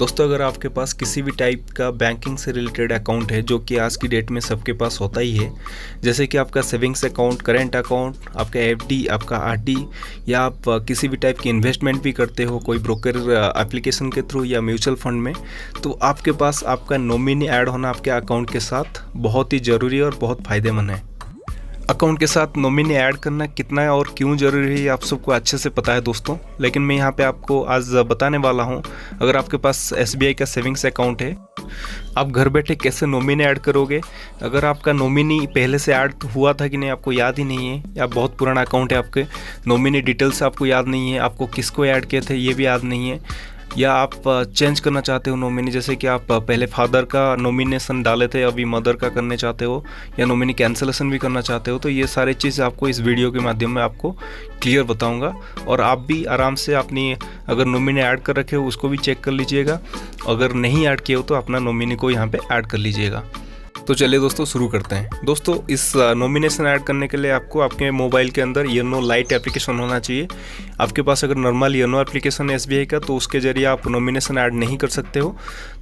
दोस्तों, अगर आपके पास किसी भी टाइप का बैंकिंग से रिलेटेड अकाउंट है, जो कि आज की डेट में सबके पास होता ही है, जैसे कि आपका सेविंग्स अकाउंट, करेंट अकाउंट, आपका एफडी, आपका आरडी, या आप किसी भी टाइप की इन्वेस्टमेंट भी करते हो कोई ब्रोकर एप्लीकेशन के थ्रू या म्यूचुअल फंड में, तो आपके पास आपका नॉमिनी ऐड होना आपके अकाउंट के साथ बहुत ही ज़रूरी और बहुत फ़ायदेमंद है। अकाउंट के साथ नॉमिनी ऐड करना कितना और क्यों ज़रूरी है, आप सबको अच्छे से पता है दोस्तों, लेकिन मैं यहाँ पे आपको आज बताने वाला हूँ। अगर आपके पास एसबीआई का सेविंग्स अकाउंट है, आप घर बैठे कैसे नॉमिनी ऐड करोगे। अगर आपका नॉमिनी पहले से ऐड हुआ था कि नहीं आपको याद ही नहीं है, या बहुत पुराना अकाउंट है, आपके नॉमिनी डिटेल्स आपको याद नहीं है, आपको किसको ऐड किए थे ये भी याद नहीं है, या आप चेंज करना चाहते हो नॉमिनी, जैसे कि आप पहले फादर का नॉमिनेशन डाले थे, अभी मदर का करने चाहते हो, या नॉमिनी कैंसलेशन भी करना चाहते हो, तो ये सारी चीज़ आपको इस वीडियो के माध्यम में आपको क्लियर बताऊंगा। और आप भी आराम से अपनी अगर नॉमिनी ऐड कर रखे हो उसको भी चेक कर लीजिएगा, अगर नहीं ऐड किए हो तो अपना नॉमिनी को यहाँ पे ऐड कर लीजिएगा। तो चलिए दोस्तों शुरू करते हैं। दोस्तों, इस नॉमिनेशन ऐड करने के लिए आपको आपके मोबाइल के अंदर योनो लाइट एप्लीकेशन होना चाहिए। आपके पास अगर नॉर्मल योनो एप्लीकेशन है एसबीआई का, तो उसके जरिए आप नॉमिनेशन ऐड नहीं कर सकते हो,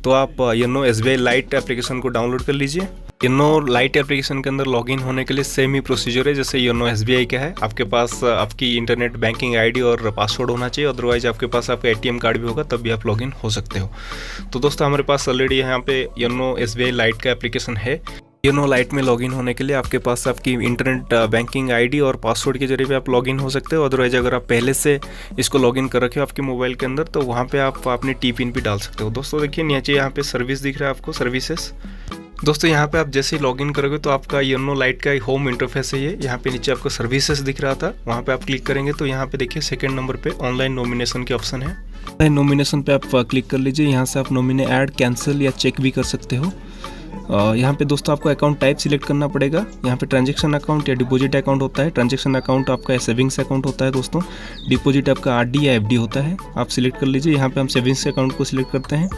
तो आप योनो एसबीआई लाइट एप्लीकेशन को डाउनलोड कर लीजिए। योनो लाइट एप्लीकेशन के अंदर लॉगिन होने के लिए सेम ही प्रोसीजर है जैसे योनो एसबीआई का है। आपके पास आपकी इंटरनेट बैंकिंग आईडी और पासवर्ड होना चाहिए, अदरवाइज आपके पास आपका एटीएम कार्ड भी होगा तब भी आप लॉगिन हो सकते हो। तो दोस्तों, हमारे पास ऑलरेडी यहाँ पे योनो एसबीआई लाइट का एप्लीकेशन है। योनो लाइट में लॉगिन होने के लिए आपके पास आपकी इंटरनेट बैंकिंग आईडी और पासवर्ड के जरिए भी आप लॉगिन हो सकते हो। अदरवाइज अगर आप पहले से इसको लॉगिन कर रखे हो आपके मोबाइल के अंदर, तो वहाँ पे आप अपनी टी पिन भी डाल सकते हो। दोस्तों देखिए, नीचे यहाँ पे सर्विस दिख रहा है आपको, सर्विसेज। दोस्तों यहाँ पे आप जैसे ही लॉगिन करोगे तो आपका योनो लाइट का होम इंटरफेस है ये। यहाँ पे नीचे आपको सर्विसेज दिख रहा था, वहाँ पे आप क्लिक करेंगे तो यहाँ पे देखिए सेकंड नंबर पे ऑनलाइन नॉमिनेशन के ऑप्शन है। ऑनलाइन नॉमिनेशन पे आप क्लिक कर लीजिए। यहाँ से आप नॉमिनी ऐड, कैंसिल या चेक भी कर सकते हो। यहाँ पे दोस्तों आपको अकाउंट टाइप सिलेक्ट करना पड़ेगा। यहाँ पे ट्रांजैक्शन अकाउंट या डिपॉजिट अकाउंट होता है। ट्रांजैक्शन अकाउंट आपका सेविंग्स अकाउंट होता है दोस्तों। डिपॉजिट आपका आरडी या एफडी होता है, आप सिलेक्ट कर लीजिए। यहाँ पे हम सेविंग्स अकाउंट को सिलेक्ट करते हैं।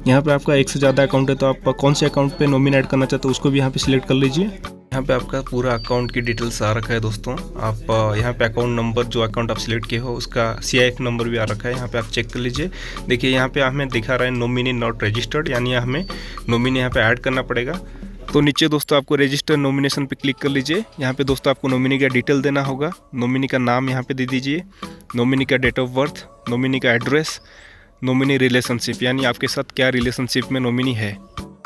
यहाँ पे आपका एक से ज़्यादा अकाउंट है तो आप कौन से अकाउंट पे नॉमिनी ऐड करना चाहते हो उसको भी यहाँ पे सिलेक्ट कर लीजिए। यहाँ पे आपका पूरा अकाउंट की डिटेल्स आ रखा है दोस्तों। आप यहाँ पे अकाउंट नंबर, जो अकाउंट आप सिलेक्ट किए हो उसका CIF नंबर भी आ रखा है, यहाँ पे आप चेक कर लीजिए। देखिए यहाँ पे हमें दिखा रहा है नॉमिनी नॉट रजिस्टर्ड, यानी हमें नॉमिनी यहाँ पे ऐड करना पड़ेगा। तो नीचे दोस्तों आपको रजिस्टर नॉमिनेशन पे क्लिक कर लीजिए। यहाँ पे दोस्तों आपको नॉमिनी का डिटेल देना होगा। नॉमिनी का नाम यहाँ पे दे दीजिए, नॉमिनी का डेट ऑफ बर्थ, नॉमिनी का एड्रेस, नॉमिनी रिलेशनशिप, यानी आपके साथ क्या रिलेशनशिप में नॉमिनी है।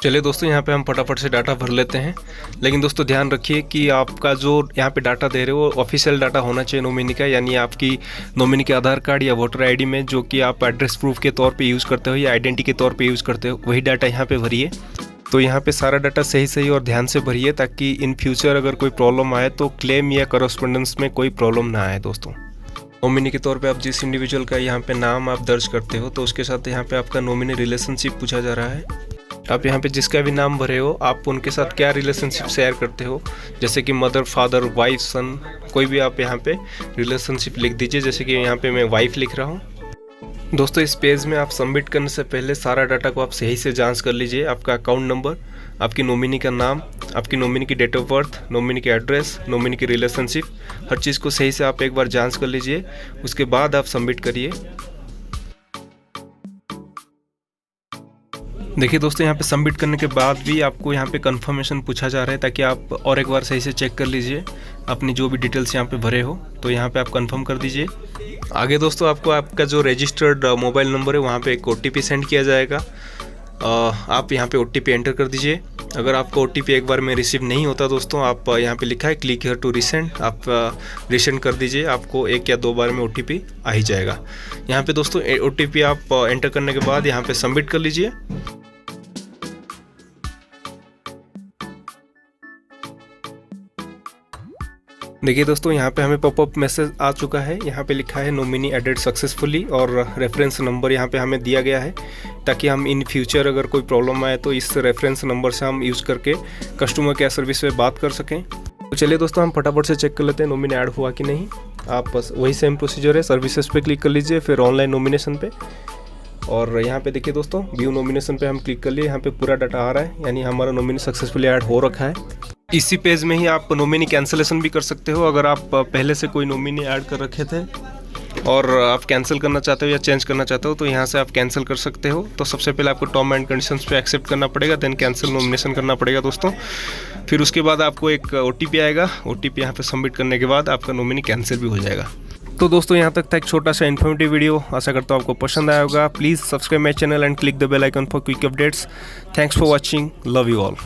चलिए दोस्तों, यहाँ पे हम फटाफट से डाटा भर लेते हैं। लेकिन दोस्तों ध्यान रखिए कि आपका जो यहाँ पे डाटा दे रहे हो वो ऑफिशियल डाटा होना चाहिए नॉमिनी का, यानी आपकी नॉमिनी के आधार कार्ड या वोटर आईडी में जो कि आप एड्रेस प्रूफ के तौर पे यूज़ करते हो या आइडेंटिटी के तौर पे यूज़ करते हो, वही डाटा यहाँ पे भरिए। तो यहाँ पे सारा डाटा सही और ध्यान से भरिए, ताकि इन फ्यूचर अगर कोई प्रॉब्लम आए तो क्लेम या करस्पॉन्डेंस में कोई प्रॉब्लम ना आए दोस्तों। नॉमिनी के तौर पे आप जिस इंडिविजुअल का यहाँ पे नाम आप दर्ज करते हो, तो उसके साथ यहाँ पे आपका नॉमिनी रिलेशनशिप पूछा जा रहा है। आप यहाँ पे जिसका भी नाम भरे हो, आप उनके साथ क्या रिलेशनशिप शेयर करते हो, जैसे कि मदर, फादर, वाइफ, सन, कोई भी आप यहाँ पे रिलेशनशिप लिख दीजिए। जैसे कि यहाँ पे मैं वाइफ लिख रहा हूँ। दोस्तों, इस पेज में आप सबमिट करने से पहले सारा डाटा को आप सही से जांच कर लीजिए। आपका अकाउंट नंबर, आपकी नॉमिनी का नाम, आपकी नॉमिनी की डेट ऑफ बर्थ, नॉमिनी की एड्रेस, नॉमिनी की रिलेशनशिप, हर चीज़ को सही से आप एक बार जांच कर लीजिए। उसके बाद आप सबमिट करिए। देखिए दोस्तों, यहाँ पे सबमिट करने के बाद भी आपको यहाँ पे कंफर्मेशन पूछा जा रहा है, ताकि आप और एक बार सही से चेक कर लीजिए अपनी जो भी डिटेल्स यहाँ पे भरे हो। तो यहाँ पे आप कंफर्म कर दीजिए। आगे दोस्तों आपको आपका जो रजिस्टर्ड मोबाइल नंबर है वहाँ पे एक OTP सेंड किया जाएगा। आप यहाँ पे OTP एंटर कर दीजिए। अगर आपको OTP एक बार में रिसीव नहीं होता दोस्तों, आप यहाँ पे लिखा है क्लिक हियर टू रिसेंड, आप रिसेंड कर दीजिए। आपको 1 या 2 बार में OTP आ ही जाएगा। यहाँ पे दोस्तों OTP आप एंटर करने के बाद यहाँ पे सबमिट कर लीजिए। देखिए दोस्तों, यहाँ पे हमें पॉपअप मैसेज आ चुका है। यहाँ पे लिखा है नॉमिनी एडेड सक्सेसफुली, और रेफरेंस नंबर यहाँ पे हमें दिया गया है, ताकि हम इन फ्यूचर अगर कोई प्रॉब्लम आए तो इस रेफरेंस नंबर से हम यूज़ करके कस्टमर केयर सर्विस पे बात कर सकें। तो चलिए दोस्तों, हम फटाफट से चेक कर लेते हैं नॉमिनी ऐड हुआ कि नहीं। आप बस वही सेम प्रोसीजर है, सर्विसेज पे क्लिक कर लीजिए, फिर ऑनलाइन नॉमिनेशन पे, और यहाँ पे देखिए दोस्तों व्यू नॉमिनेशन पे हम क्लिक कर लिए। यहाँ पे पूरा डाटा आ रहा है, यानी हमारा नॉमिनी सक्सेसफुली ऐड हो रखा है। इसी पेज में ही आप नॉमिनी कैंसलेशन भी कर सकते हो। अगर आप पहले से कोई नॉमिनी ऐड कर रखे थे और आप कैंसिल करना चाहते हो या चेंज करना चाहते हो तो यहाँ से आप कैंसिल कर सकते हो। तो सबसे पहले आपको टर्म एंड कंडीशंस पे एक्सेप्ट करना पड़ेगा, देन कैंसिल नॉमिनेशन करना पड़ेगा दोस्तों। फिर उसके बाद आपको एक OTP आएगा, OTP यहाँ पे सबमिट करने के बाद आपका नॉमिनी कैंसिल भी हो जाएगा। तो दोस्तों यहाँ तक था एक छोटा सा इन्फॉर्मेटिव वीडियो, आशा करता हूँ आपको पसंद आया होगा। Please subscribe my channel and click the bell icon for quick updates. Thanks for watching, love you all.